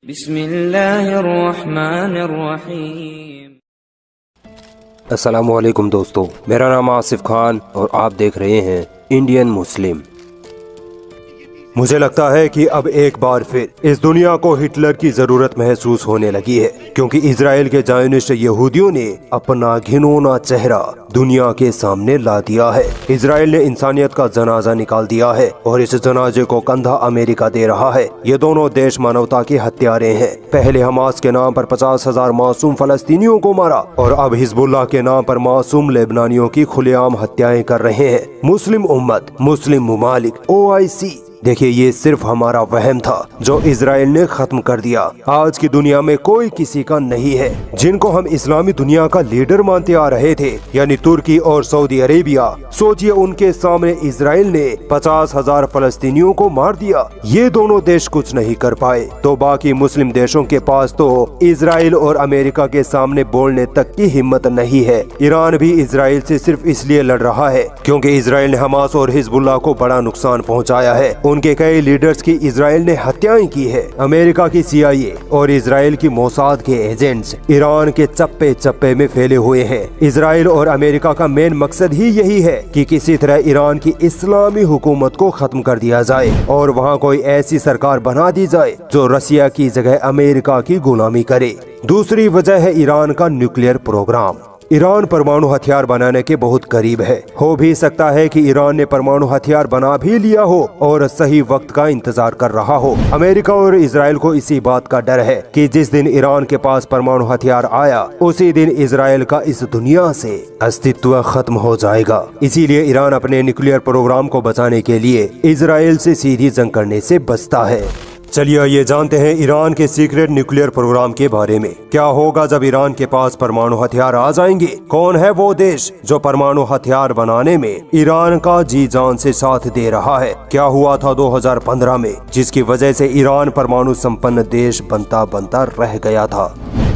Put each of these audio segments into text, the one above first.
बिस्मिल्लाहिर्रहमानिर्रहीम। अस्सलामुअलैकुम दोस्तों, मेरा नाम आसिफ खान और आप देख रहे हैं इंडियन मुस्लिम। मुझे लगता है कि अब एक बार फिर इस दुनिया को हिटलर की जरूरत महसूस होने लगी है, क्योंकि इजराइल के जायनिस्ट यहूदियों ने अपना घिनौना चेहरा दुनिया के सामने ला दिया है। इजराइल ने इंसानियत का जनाजा निकाल दिया है और इस जनाजे को कंधा अमेरिका दे रहा है। ये दोनों देश मानवता के हत्यारे हैं। पहले हमास के नाम पर 50,000 मासूम फलस्तीनियों को मारा और अब हिजबुल्लाह के नाम पर मासूम लेबनानियों की खुलेआम हत्याएं कर रहे हैं। मुस्लिम उम्मत, मुस्लिम मुमालिक, OIC, देखिए ये सिर्फ हमारा वहम था जो इजराइल ने खत्म कर दिया। आज की दुनिया में कोई किसी का नहीं है। जिनको हम इस्लामी दुनिया का लीडर मानते आ रहे थे, यानी तुर्की और सऊदी अरेबिया, सोचिए उनके सामने इजराइल ने 50,000 फलस्तीनियों को मार दिया। ये दोनों देश कुछ नहीं कर पाए, तो बाकी मुस्लिम देशों के पास तो इजराइल और अमेरिका के सामने बोलने तक की हिम्मत नहीं है। ईरान भी इजराइल से सिर्फ इसलिए लड़ रहा है क्योंकि इजराइल ने हमास और हिजबुल्लाह को बड़ा नुकसान पहुँचाया है। उनके कई लीडर्स की इजराइल ने हत्याएं की है। अमेरिका की CIA और इजराइल की मोसाद के एजेंट्स ईरान के चप्पे चप्पे में फैले हुए हैं। इजराइल और अमेरिका का मेन मकसद ही यही है कि किसी तरह ईरान की इस्लामी हुकूमत को खत्म कर दिया जाए और वहाँ कोई ऐसी सरकार बना दी जाए जो रसिया की जगह अमेरिका की गुलामी करे। दूसरी वजह है ईरान का न्यूक्लियर प्रोग्राम। ईरान परमाणु हथियार बनाने के बहुत करीब है। हो भी सकता है कि ईरान ने परमाणु हथियार बना भी लिया हो और सही वक्त का इंतजार कर रहा हो। अमेरिका और इजराइल को इसी बात का डर है कि जिस दिन ईरान के पास परमाणु हथियार आया, उसी दिन इजराइल का इस दुनिया से अस्तित्व खत्म हो जाएगा। इसीलिए ईरान अपने न्यूक्लियर प्रोग्राम को बचाने के लिए इजराइल से सीधी जंग करने से बचता है। चलिए ये जानते हैं ईरान के सीक्रेट न्यूक्लियर प्रोग्राम के बारे में। क्या होगा जब ईरान के पास परमाणु हथियार आ जाएंगे? कौन है वो देश जो परमाणु हथियार बनाने में ईरान का जी जान से साथ दे रहा है? क्या हुआ था 2015 में जिसकी वजह से ईरान परमाणु संपन्न देश बनता बनता रह गया था?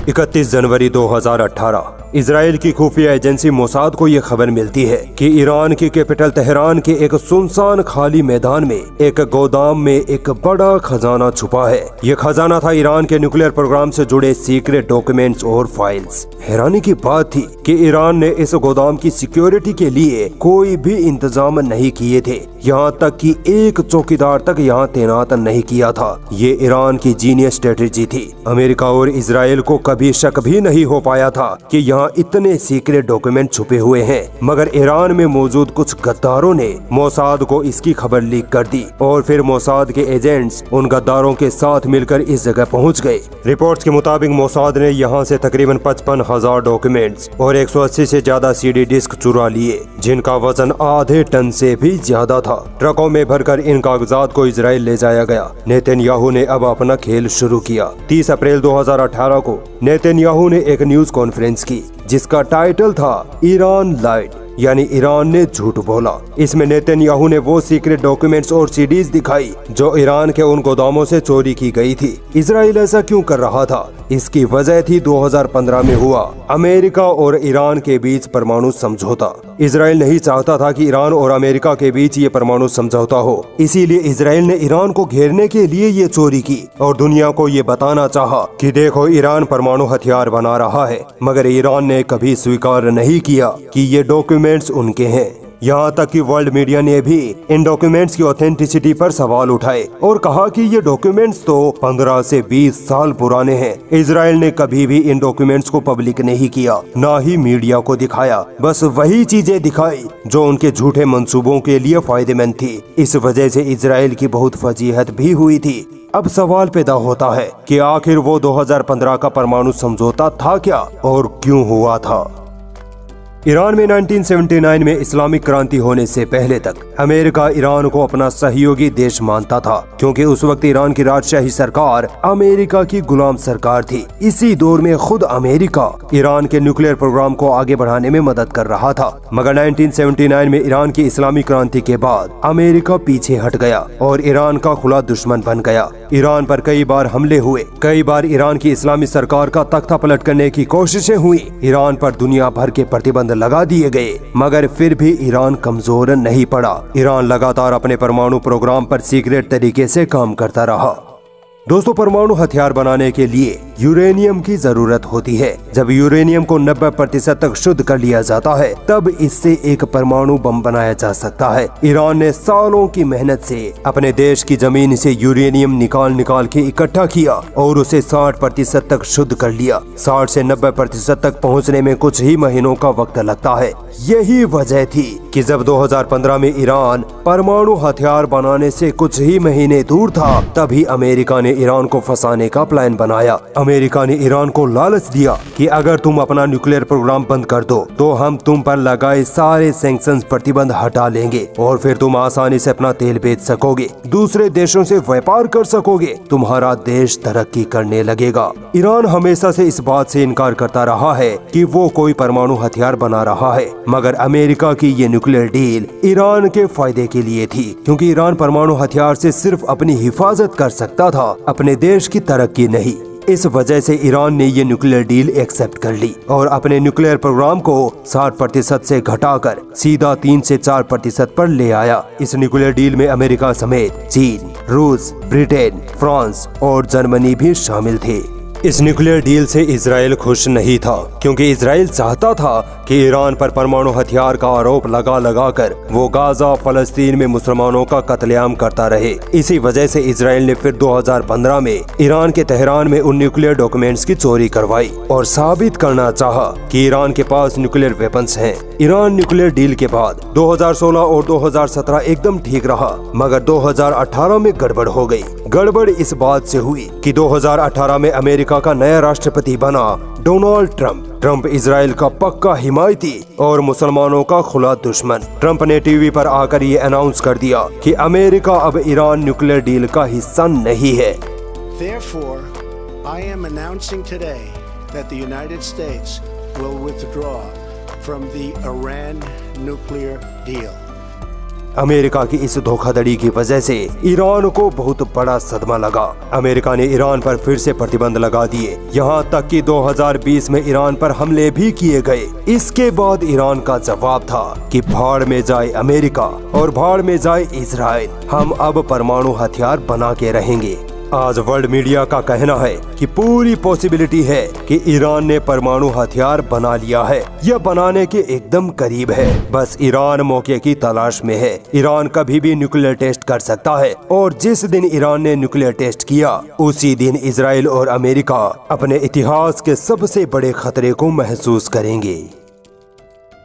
31 जनवरी 2018 इजराइल की खुफिया एजेंसी मोसाद को ये खबर मिलती है कि ईरान की कैपिटल तेहरान के एक सुनसान खाली मैदान में एक गोदाम में एक बड़ा खजाना छुपा है। ये खजाना था ईरान के न्यूक्लियर प्रोग्राम से जुड़े सीक्रेट डॉक्यूमेंट्स और फाइल्स। हैरानी की बात थी कि ईरान ने इस गोदाम की सिक्योरिटी के लिए कोई भी इंतजाम नहीं किए थे। यहाँ तक कि एक चौकीदार तक यहाँ तैनात नहीं किया था। ये ईरान की जीनियस स्ट्रेटेजी थी। अमेरिका और इजराइल को कभी शक भी नहीं हो पाया था कि यहाँ इतने सीक्रेट डॉक्यूमेंट छुपे हुए हैं, मगर ईरान में मौजूद कुछ गद्दारों ने मोसाद को इसकी खबर लीक कर दी और फिर मोसाद के एजेंट्स उन गद्दारों के साथ मिलकर इस जगह पहुंच गए। रिपोर्ट्स के मुताबिक मोसाद ने यहां से तकरीबन 55,000 डॉक्यूमेंट्स और 180 से ज्यादा CD डिस्क चुरा लिए, जिनका वजन आधे टन से भी ज्यादा था। ट्रकों में भरकर इन कागजात को इजराइल ले जाया गया। नेतन्याहू ने अब अपना खेल शुरू किया। 30 अप्रैल 2018 को नेतन्याहू ने एक न्यूज कॉन्फ्रेंस की जिसका टाइटल था ईरान लाइड, यानी ईरान ने झूठ बोला। इसमें नेतन्याहू ने वो सीक्रेट डॉक्यूमेंट्स और CDs दिखाई जो ईरान के उन गोदामों से चोरी की गई थी। इजराइल ऐसा क्यों कर रहा था? इसकी वजह थी 2015 में हुआ अमेरिका और ईरान के बीच परमाणु समझौता। इजराइल नहीं चाहता था कि ईरान और अमेरिका के बीच ये परमाणु समझौता हो, इसीलिए इजराइल ने ईरान को घेरने के लिए ये चोरी की और दुनिया को ये बताना चाहा कि देखो ईरान परमाणु हथियार बना रहा है। मगर ईरान ने कभी स्वीकार नहीं किया कि ये डॉक्यूमेंट्स उनके हैं। यहाँ तक कि वर्ल्ड मीडिया ने भी इन डॉक्यूमेंट्स की ऑथेंटिसिटी पर सवाल उठाए और कहा कि ये डॉक्यूमेंट्स तो 15 से 20 साल पुराने हैं। इजराइल ने कभी भी इन डॉक्यूमेंट्स को पब्लिक नहीं किया, ना ही मीडिया को दिखाया। बस वही चीजें दिखाई जो उनके झूठे मंसूबों के लिए फायदेमंद थी। इस वजह से इजराइल की बहुत फजीहत भी हुई थी। अब सवाल पैदा होता है कि आखिर वो 2015 का परमाणु समझौता था क्या और क्यों हुआ था? ईरान में 1979 में इस्लामिक क्रांति होने से पहले तक अमेरिका ईरान को अपना सहयोगी देश मानता था, क्योंकि उस वक्त ईरान की राजशाही सरकार अमेरिका की गुलाम सरकार थी। इसी दौर में खुद अमेरिका ईरान के न्यूक्लियर प्रोग्राम को आगे बढ़ाने में मदद कर रहा था। मगर 1979 में ईरान की इस्लामी क्रांति के बाद अमेरिका पीछे हट गया और ईरान का खुला दुश्मन बन गया। ईरान पर कई बार हमले हुए, कई बार ईरान की इस्लामी सरकार का तख्ता पलट करने की कोशिशें हुई। ईरान पर दुनिया भर के प्रतिबंध लगा दिए गए, मगर फिर भी ईरान कमजोर नहीं पड़ा। ईरान लगातार अपने परमाणु प्रोग्राम पर सीक्रेट तरीके से काम करता रहा। दोस्तों, परमाणु हथियार बनाने के लिए यूरेनियम की जरूरत होती है। जब यूरेनियम को 90% तक शुद्ध कर लिया जाता है तब इससे एक परमाणु बम बनाया जा सकता है। ईरान ने सालों की मेहनत से अपने देश की जमीन से यूरेनियम निकाल के इकट्ठा किया और उसे 60% तक शुद्ध कर लिया। 60 से 90% तक पहुंचने में कुछ ही महीनों का वक्त लगता है। यही वजह थी कि जब 2015 में ईरान परमाणु हथियार बनाने से कुछ ही महीने दूर था, तभी अमेरिका ने ईरान को फंसाने का प्लान बनाया। अमेरिका ने ईरान को लालच दिया कि अगर तुम अपना न्यूक्लियर प्रोग्राम बंद कर दो तो हम तुम पर लगाए सारे सैंक्शंस प्रतिबंध हटा लेंगे और फिर तुम आसानी से अपना तेल बेच सकोगे, दूसरे देशों से व्यापार कर सकोगे, तुम्हारा देश तरक्की करने लगेगा। ईरान हमेशा से इस बात से इनकार करता रहा है कि वो कोई परमाणु हथियार बना रहा है, मगर अमेरिका की ये न्यूक्लियर डील ईरान के फायदे के लिए थी, क्योंकि ईरान परमाणु हथियार से सिर्फ अपनी हिफाजत कर सकता था, अपने देश की तरक्की नहीं। इस वजह से ईरान ने ये न्यूक्लियर डील एक्सेप्ट कर ली और अपने न्यूक्लियर प्रोग्राम को 60% से घटाकर सीधा 3 से 4% पर ले आया। इस न्यूक्लियर डील में अमेरिका समेत चीन, रूस, ब्रिटेन, फ्रांस और जर्मनी भी शामिल थे। इस न्यूक्लियर डील से इजराइल खुश नहीं था, क्योंकि इजराइल चाहता था कि ईरान पर परमाणु हथियार का आरोप लगा कर वो गाजा, फलस्तीन में मुसलमानों का कत्लेआम करता रहे। इसी वजह से इजराइल ने फिर 2015 में ईरान के तेहरान में उन न्यूक्लियर डॉक्यूमेंट्स की चोरी करवाई और साबित करना चाहा कि ईरान के पास न्यूक्लियर वेपन्स हैं। ईरान न्यूक्लियर डील के बाद 2016 और 2017 एकदम ठीक रहा, मगर 2018 में गड़बड़ हो गई। गड़बड़ इस बात से हुई कि 2018 में अमेरिका का नया राष्ट्रपति बना डोनाल्ड ट्रंप। ट्रंप इजराइल का पक्का हिमायती और मुसलमानों का खुला दुश्मन। ट्रंप ने टीवी पर आकर ये अनाउंस कर दिया कि अमेरिका अब ईरान न्यूक्लियर डील का हिस्सा नहीं है। Therefore, I am announcing today that the United States will withdraw from the Iran nuclear deal. America की इस धोखाधड़ी की वजह से ईरान को बहुत बड़ा सदमा लगा। अमेरिका ने ईरान पर फिर से प्रतिबंध लगा दिए, यहाँ तक कि 2020 में ईरान पर हमले भी किए गए। इसके बाद ईरान का जवाब था कि भाड़ में जाए अमेरिका और भाड़ में जाए इजराइल, हम अब परमाणु हथियार बना के रहेंगे। आज वर्ल्ड मीडिया का कहना है कि पूरी पॉसिबिलिटी है कि ईरान ने परमाणु हथियार बना लिया है या बनाने के एकदम करीब है। बस ईरान मौके की तलाश में है। ईरान कभी भी न्यूक्लियर टेस्ट कर सकता है और जिस दिन ईरान ने न्यूक्लियर टेस्ट किया उसी दिन इजराइल और अमेरिका अपने इतिहास के सबसे बड़े खतरे को महसूस करेंगे।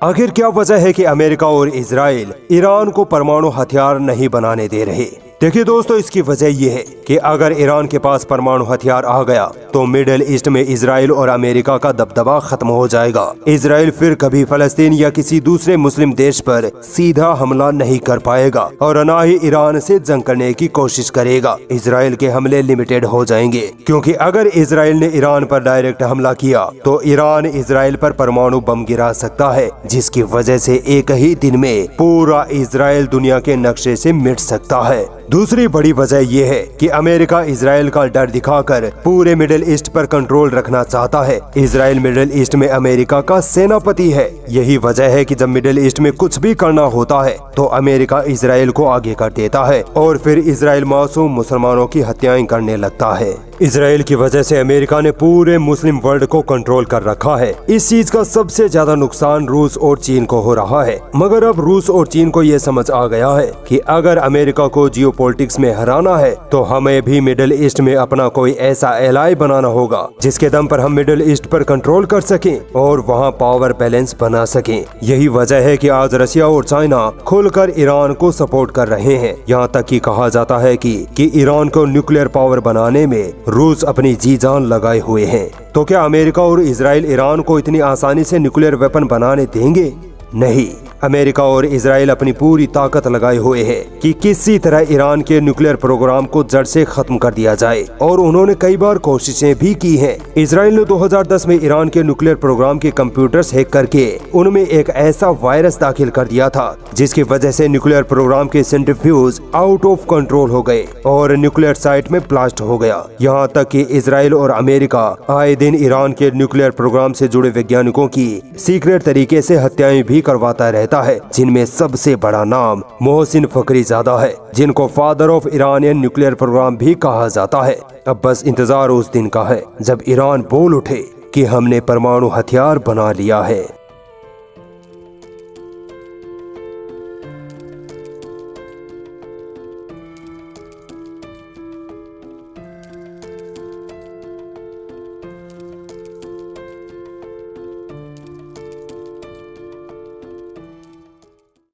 आखिर क्या वजह है कि अमेरिका और इजराइल ईरान को परमाणु हथियार नहीं बनाने दे रहे? देखिए दोस्तों, इसकी वजह यह है कि अगर ईरान के पास परमाणु हथियार आ गया तो मिडिल ईस्ट में इजराइल और अमेरिका का दबदबा खत्म हो जाएगा। इजराइल फिर कभी फलस्तीन या किसी दूसरे मुस्लिम देश पर सीधा हमला नहीं कर पाएगा और न ही ईरान से जंग करने की कोशिश करेगा। इजराइल के हमले लिमिटेड हो जाएंगे, क्योंकि अगर इजराइल ने ईरान पर डायरेक्ट हमला किया तो ईरान इजराइल पर परमाणु बम गिरा सकता है, जिसकी वजह से एक ही दिन में पूरा इजराइल दुनिया के नक्शे से मिट सकता है। दूसरी बड़ी वजह यह है कि अमेरिका इजराइल का डर दिखाकर पूरे मिडिल ईस्ट पर कंट्रोल रखना चाहता है। इजराइल मिडिल ईस्ट में अमेरिका का सेनापति है। यही वजह है कि जब मिडिल ईस्ट में कुछ भी करना होता है तो अमेरिका इजराइल को आगे कर देता है और फिर इजराइल मासूम मुसलमानों की हत्याएं करने लगता है। इजराइल की वजह से अमेरिका ने पूरे मुस्लिम वर्ल्ड को कंट्रोल कर रखा है। इस चीज का सबसे ज्यादा नुकसान रूस और चीन को हो रहा है, मगर अब रूस और चीन को ये समझ आ गया है कि अगर अमेरिका को जियोपॉलिटिक्स में हराना है तो हमें भी मिडिल ईस्ट में अपना कोई ऐसा एलाई बनाना होगा जिसके दम पर हम मिडिल ईस्ट पर कंट्रोल कर सकें और वहाँ पावर बैलेंस बना सकें। यही वजह है कि आज रशिया और चाइना खुलकर ईरान को सपोर्ट कर रहे हैं। यहाँ तक कि कहा जाता है कि ईरान को न्यूक्लियर पावर बनाने में रूस अपनी जी जान लगाए हुए हैं। तो क्या अमेरिका और इजराइल ईरान को इतनी आसानी से न्यूक्लियर वेपन बनाने देंगे? नहीं, अमेरिका और इजराइल अपनी पूरी ताकत लगाए हुए हैं कि किसी तरह ईरान के न्यूक्लियर प्रोग्राम को जड़ से खत्म कर दिया जाए और उन्होंने कई बार कोशिशें भी की हैं। इजराइल ने 2010 में ईरान के न्यूक्लियर प्रोग्राम के कंप्यूटर्स हैक करके उनमें एक ऐसा वायरस दाखिल कर दिया था जिसकी वजह से न्यूक्लियर प्रोग्राम के सेंट्रीफ्यूज आउट ऑफ कंट्रोल हो गए और न्यूक्लियर साइट में ब्लास्ट हो गया। यहाँ तक कि इजराइल और अमेरिका आए दिन ईरान के न्यूक्लियर प्रोग्राम से जुड़े वैज्ञानिकों की सीक्रेट तरीके से हत्याएं भी करवाता रहता जाता है, जिनमें सबसे बड़ा नाम मोहसिन फखरीजादा है, जिनको father of Iranian nuclear programme भी कहा जाता है। अब बस इंतजार उस दिन का है जब ईरान बोल उठे कि हमने परमाणु हथियार बना लिया है।